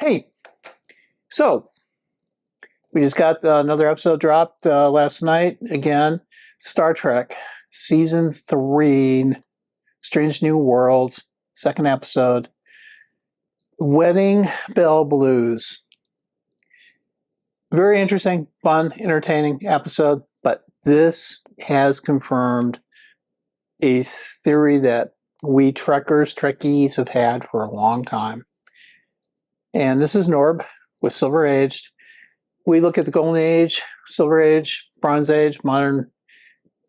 Hey, so we just got another episode dropped last night. Again, Star Trek Season 3, Strange New Worlds, second episode, Wedding Bell Blues. Very interesting, fun, entertaining episode, but this has confirmed a theory that we Trekkies have had for a long time. And this is Norb with Silver Aged. We look at the Golden Age, Silver Age, Bronze Age, modern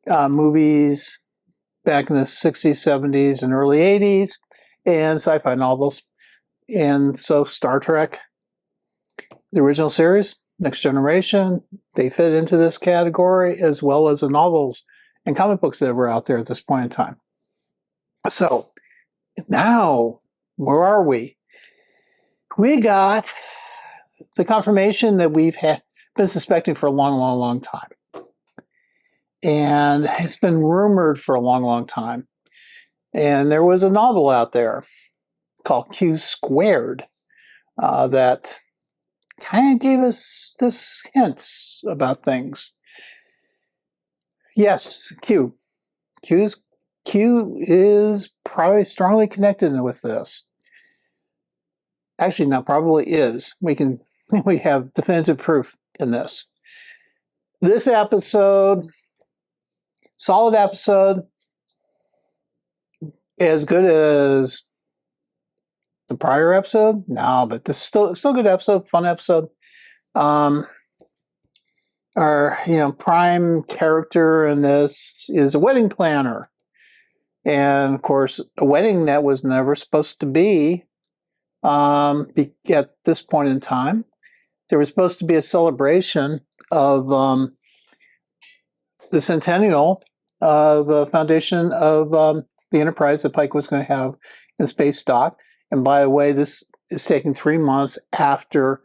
movies back in the 60s, 70s, and early 80s, and sci-fi novels. And so Star Trek, the original series, Next Generation, they fit into this category, as well as the novels and comic books that were out there at this point in time. So now, where are we? We got the confirmation that we've been suspecting for a long time. And it's been rumored for a long time. And there was a novel out there called Q Squared that kind of gave us this hints about things. Yes, Q. Q is probably strongly connected with this. Actually, not probably is. We have definitive proof in this. This episode, solid episode, as good as the prior episode. No, but this is still good episode, fun episode. Our prime character in this is a wedding planner, and of course, a wedding that was never supposed to be. At this point in time, there was supposed to be a celebration of the centennial of the foundation of the Enterprise that Pike was going to have in space dock. And by the way, this is taking 3 months after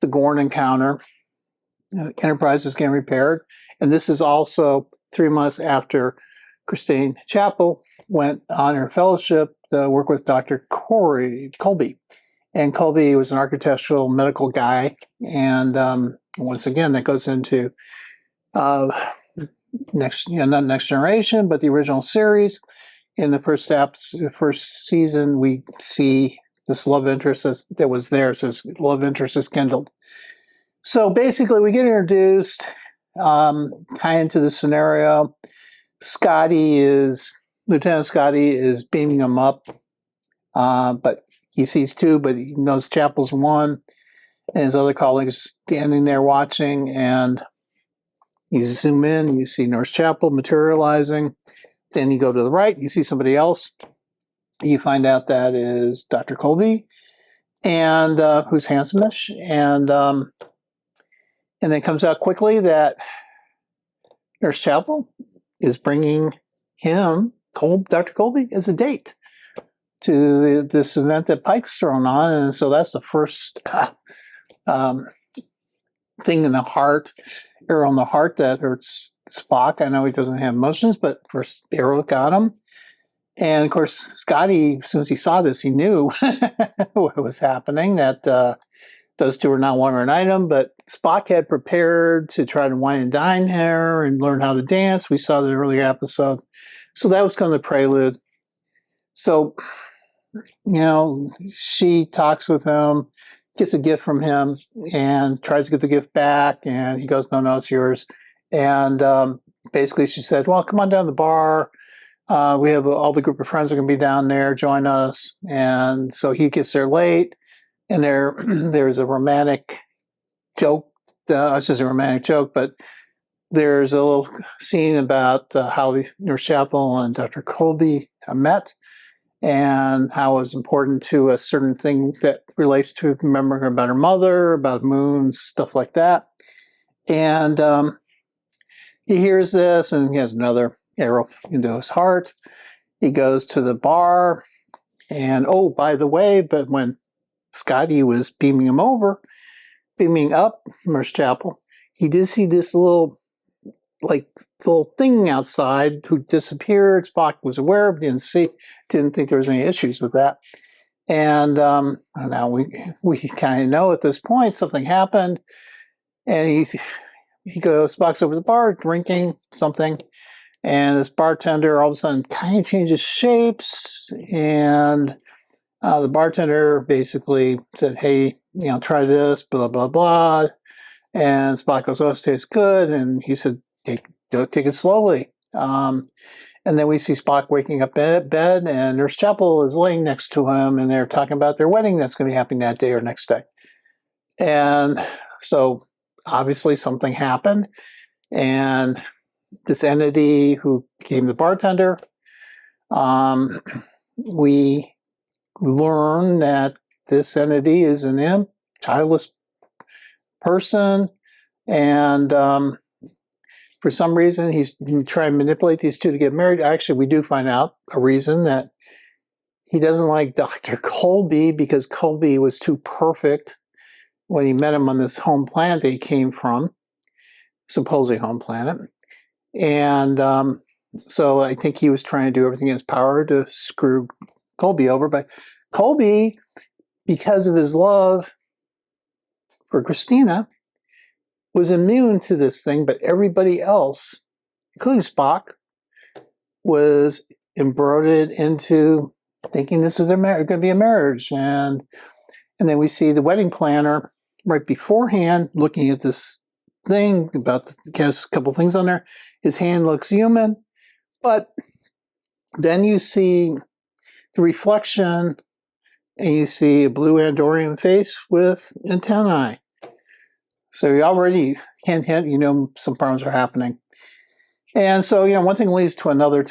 the Gorn encounter. Enterprise is getting repaired. And this is also 3 months after Christine Chapel went on her fellowship to work with Dr. Koby. And Koby was an architectural medical guy. And once again, that goes into not Next Generation, but the original series. In the first season, we see this love interest that was there. So love interest is kindled. So basically, we get introduced kind of into the scenario. Lieutenant Scotty is beaming him up, but he sees two, but he knows Chapel's one, and his other colleagues standing there watching, and you zoom in, you see Nurse Chapel materializing. Then you go to the right, you see somebody else. You find out that is Dr. Koby, and who's handsome-ish, and then it comes out quickly that Nurse Chapel is bringing him, Dr. Koby, as a date to this event that Pike's thrown on. And so that's the first thing in the heart, arrow in the heart that hurts Spock. I know he doesn't have emotions, but first arrow got him. And of course, Scotty, as soon as he saw this, he knew what was happening, that those two were not one or an item, but Spock had prepared to try to wine and dine her and learn how to dance. We saw the earlier episode. So that was kind of the prelude. So, she talks with him, gets a gift from him, and tries to get the gift back. And he goes, no, it's yours. And basically she said, well, come on down to the bar. We have all the group of friends are going to be down there. Join us. And so he gets there late. And there's a romantic joke. It's just a romantic joke, but there's a little scene about how the Nurse Chapel and Dr. Koby met, and how it was important to a certain thing that relates to remembering about her mother, about moons, stuff like that. And he hears this, and he has another arrow into his heart. He goes to the bar, and oh, by the way, but when Scotty was beaming up Nurse Chapel, he did see this little thing outside who disappeared. Spock was aware, but didn't think there was any issues with that. And now we kind of know at this point something happened, and he goes, Spock's over the bar drinking something, and this bartender all of a sudden kind of changes shapes, and the bartender basically said, "Hey, try this, blah blah blah." And Spock goes, "Oh, it tastes good," and he said, "Take it slowly." And then we see Spock waking up in bed, and Nurse Chapel is laying next to him, and they're talking about their wedding that's going to be happening that day or next day. And so obviously something happened, and this entity who became the bartender, we learn that this entity is an imp, childless person, and for some reason he's trying to manipulate these two to get married. Actually, we do find out a reason, that he doesn't like Dr. Korby because Koby was too perfect when he met him on this home planet that he came from, supposedly home planet. And so I think he was trying to do everything in his power to screw Koby over. But Koby, because of his love for Christina, was immune to this thing, but everybody else, including Spock, was embroiled into thinking this is going to be a marriage. And then we see the wedding planner right beforehand looking at this thing about has a couple things on there. His hand looks human, but then you see the reflection, and you see a blue Andorian face with antennae. So you already hint, some problems are happening. And so, one thing leads to another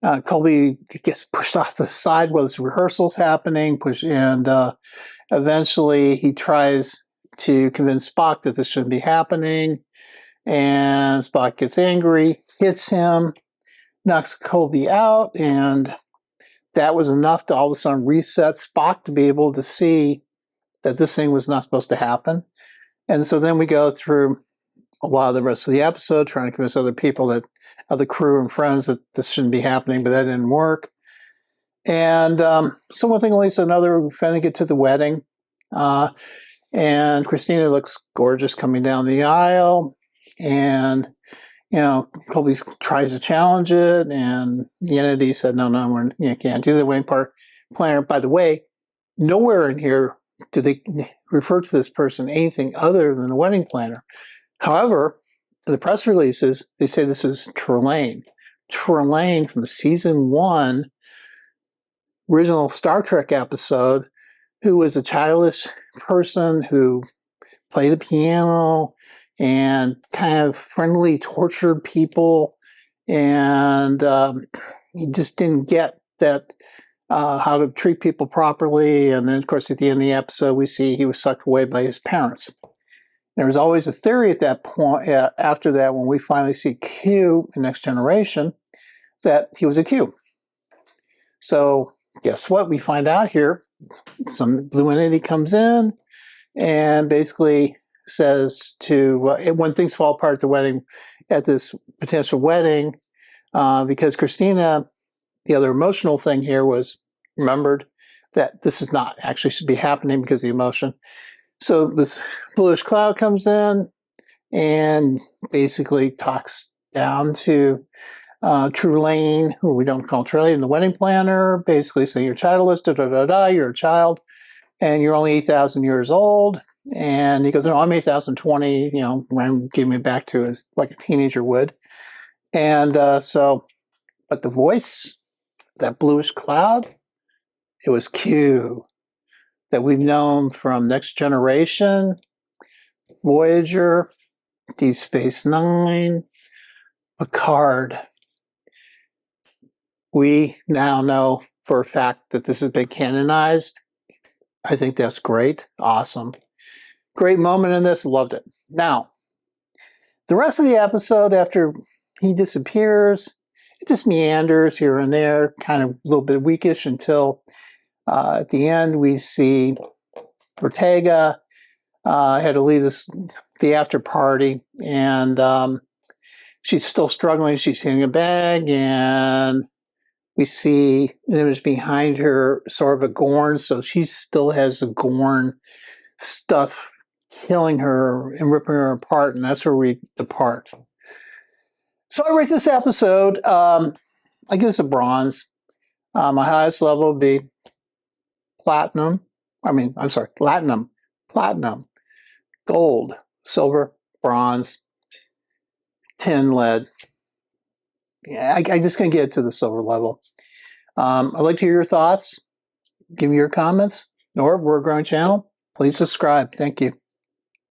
Koby gets pushed off the side while this rehearsal's happening, and eventually he tries to convince Spock that this shouldn't be happening. And Spock gets angry, hits him, knocks Koby out, and that was enough to all of a sudden reset Spock to be able to see that this thing was not supposed to happen. And so then we go through a lot of the rest of the episode trying to convince other people, other crew and friends, that this shouldn't be happening, but that didn't work. And so one thing leads to another. We finally get to the wedding, and Christina looks gorgeous coming down the aisle, and Koby tries to challenge it, and the entity said, no, you can't do the wedding planner. By the way, nowhere in here do they refer to this person anything other than a wedding planner. However, in the press releases, they say this is Trelane. Trelane from the season 1 original Star Trek episode, who was a childless person who played the piano and kind of friendly tortured people, and he just didn't get that how to treat people properly. And then, of course, at the end of the episode, we see he was sucked away by his parents. There was always a theory at that point, after that, when we finally see Q in Next Generation, that he was a Q. So guess what? We find out here, some blue entity comes in and basically says to, when things fall apart at the wedding, at this potential wedding, because Christina, the other emotional thing here was remembered that this is not actually should be happening because of the emotion. So this bluish cloud comes in and basically talks down to Trelane, who we don't call Trelane, the wedding planner, basically saying you're childless, you're a child, and you're only 8,000 years old. And he goes, no, I'm 8,020, Ram gave me back to as like a teenager would. And but the voice, that bluish cloud, it was Q, that we've known from Next Generation, Voyager, Deep Space Nine, Picard. We now know for a fact that this has been canonized. I think that's great. Awesome. Great moment in this. Loved it. Now, the rest of the episode, after he disappears, it just meanders here and there, kind of a little bit weakish, until at the end we see Ortega had to leave the after party, and she's still struggling. She's hitting a bag, and We see an image behind her, sort of a Gorn, so she still has the Gorn stuff killing her and ripping her apart, and that's where we depart. So I rate this episode, I give this a bronze. My highest level would be platinum. Platinum, gold, silver, bronze, tin, lead. Yeah, I just can't get to the silver level. I'd like to hear your thoughts. Give me your comments. Or if we're a growing channel, please subscribe. Thank you.